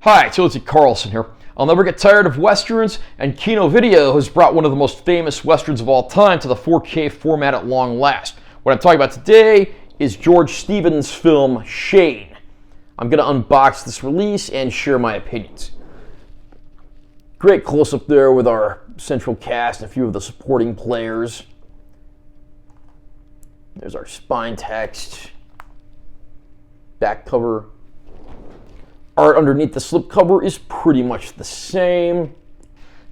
Hi, Timothy Carlson here. I'll never get tired of westerns, and Kino Video has brought one of the most famous westerns of all time to the 4K format at long last. What I'm talking about today is George Stevens' film Shane. I'm going to unbox this release and share my opinions. Great close-up there with our central cast and a few of the supporting players. There's our spine text, back cover. Art underneath the slipcover is pretty much the same.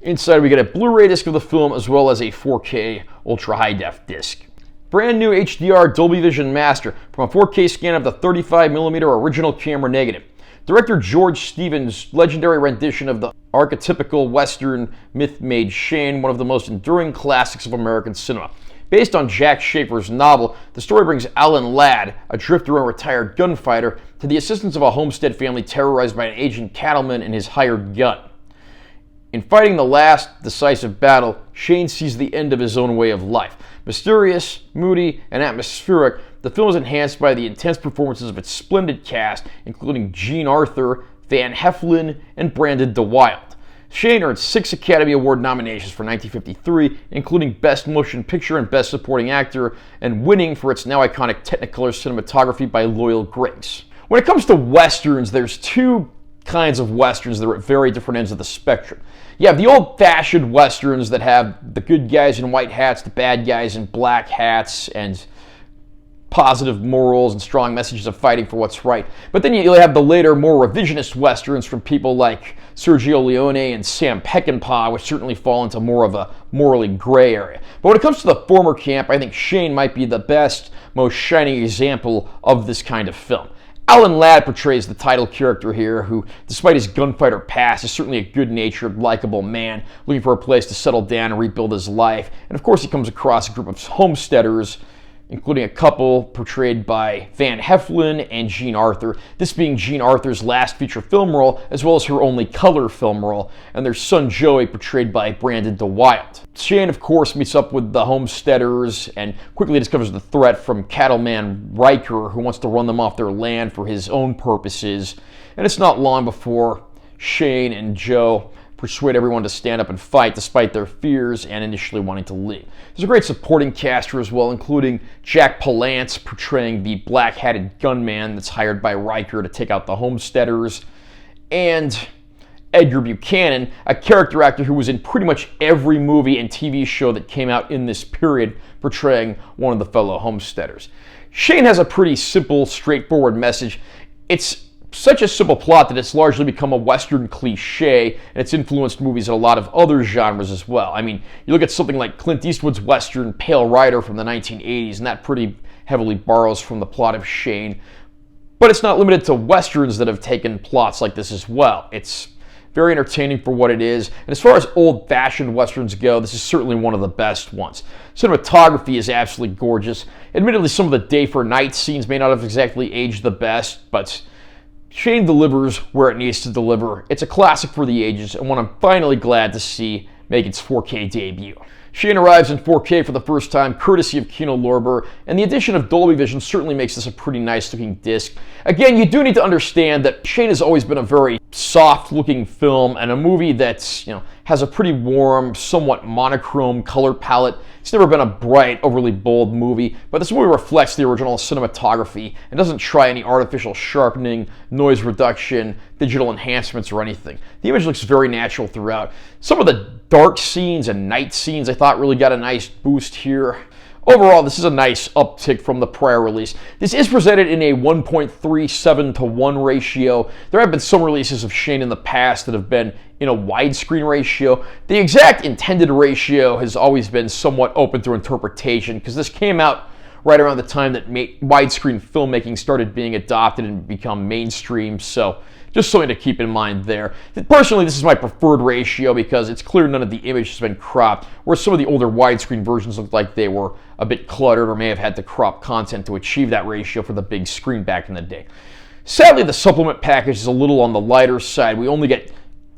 Inside we get a Blu-ray disc of the film as well as a 4K ultra high def disc. Brand new HDR Dolby Vision master from a 4K scan of the 35mm original camera negative. Director George Stevens' legendary rendition of the archetypical Western myth made Shane one of the most enduring classics of American cinema. Based on Jack Schaefer's novel, the story brings Alan Ladd, a drifter and retired gunfighter, to the assistance of a homestead family terrorized by an aging cattleman and his hired gun. In fighting the last decisive battle, Shane sees the end of his own way of life. Mysterious, moody, and atmospheric, the film is enhanced by the intense performances of its splendid cast, including Jean Arthur, Van Heflin, and Brandon DeWild. Shane earned 6 Academy Award nominations for 1953, including Best Motion Picture and Best Supporting Actor, and winning for its now iconic Technicolor cinematography by Loyal Griggs. When it comes to westerns, there's two kinds of westerns that are at very different ends of the spectrum. You have the old-fashioned westerns that have the good guys in white hats, the bad guys in black hats, and positive morals and strong messages of fighting for what's right. But then you have the later, more revisionist westerns from people like Sergio Leone and Sam Peckinpah, which certainly fall into more of a morally gray area. But when it comes to the former camp, I think Shane might be the best, most shining example of this kind of film. Alan Ladd portrays the title character here, who, despite his gunfighter past, is certainly a good-natured, likable man looking for a place to settle down and rebuild his life. And of course he comes across a group of homesteaders, including a couple portrayed by Van Heflin and Jean Arthur, this being Jean Arthur's last feature film role, as well as her only color film role, and their son Joey, portrayed by Brandon DeWild. Shane, of course, meets up with the homesteaders and quickly discovers the threat from cattleman Riker, who wants to run them off their land for his own purposes, and it's not long before Shane and Joe persuade everyone to stand up and fight despite their fears and initially wanting to leave. There's a great supporting cast here as well, including Jack Palance portraying the black-hatted gunman that's hired by Riker to take out the homesteaders, and Edgar Buchanan, a character actor who was in pretty much every movie and TV show that came out in this period, portraying one of the fellow homesteaders. Shane has a pretty simple, straightforward message. It's such a simple plot that it's largely become a Western cliche, and it's influenced movies in a lot of other genres as well. I mean, you look at something like Clint Eastwood's Western Pale Rider from the 1980s, and that pretty heavily borrows from the plot of Shane. But it's not limited to Westerns that have taken plots like this as well. It's very entertaining for what it is, and as far as old-fashioned Westerns go, this is certainly one of the best ones. Cinematography is absolutely gorgeous. Admittedly, some of the day-for-night scenes may not have exactly aged the best, but Shane delivers where it needs to deliver. It's a classic for the ages, and one I'm finally glad to see make its 4K debut. Shane arrives in 4K for the first time, courtesy of Kino Lorber, and the addition of Dolby Vision certainly makes this a pretty nice-looking disc. Again, you do need to understand that Shane has always been a very soft-looking film, and a movie that's, has a pretty warm, somewhat monochrome color palette. It's never been a bright, overly bold movie, but this movie reflects the original cinematography and doesn't try any artificial sharpening, noise reduction, digital enhancements, or anything. The image looks very natural throughout. Some of the dark scenes and night scenes I thought really got a nice boost here. Overall, this is a nice uptick from the prior release. This is presented in a 1.37:1 ratio. There have been some releases of Shane in the past that have been in a widescreen ratio. The exact intended ratio has always been somewhat open to interpretation, because this came out right around the time that widescreen filmmaking started being adopted and become mainstream, so just something to keep in mind there. Personally, this is my preferred ratio because it's clear none of the image has been cropped, whereas some of the older widescreen versions looked like they were a bit cluttered or may have had to crop content to achieve that ratio for the big screen back in the day. Sadly, the supplement package is a little on the lighter side. We only get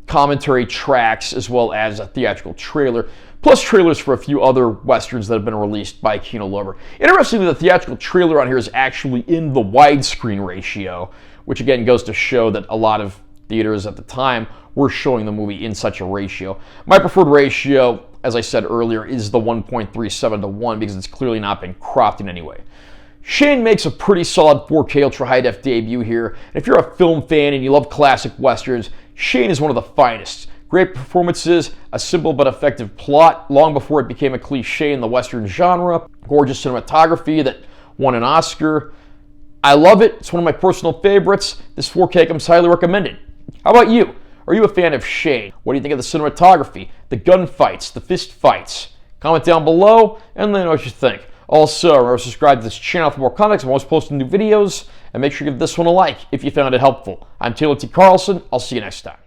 commentary tracks as well as a theatrical trailer, plus trailers for a few other westerns that have been released by Kino Lorber. Interestingly, the theatrical trailer on here is actually in the widescreen ratio, which again goes to show that a lot of theaters at the time were showing the movie in such a ratio. My preferred ratio, as I said earlier, is the 1.37 to 1 because it's clearly not been cropped in any way. Shane makes a pretty solid 4K Ultra High Def debut here, and if you're a film fan and you love classic westerns, Shane is one of the finest. Great performances, a simple but effective plot long before it became a cliche in the western genre, gorgeous cinematography that won an Oscar. I love it. It's one of my personal favorites. This 4K comes highly recommended. How about you? Are you a fan of Shane? What do you think of the cinematography, the gunfights, the fist fights? Comment down below and let me know what you think. Also, remember to subscribe to this channel for more content. I'm always posting new videos. And make sure you give this one a like if you found it helpful. I'm Taylor T. Carlson. I'll see you next time.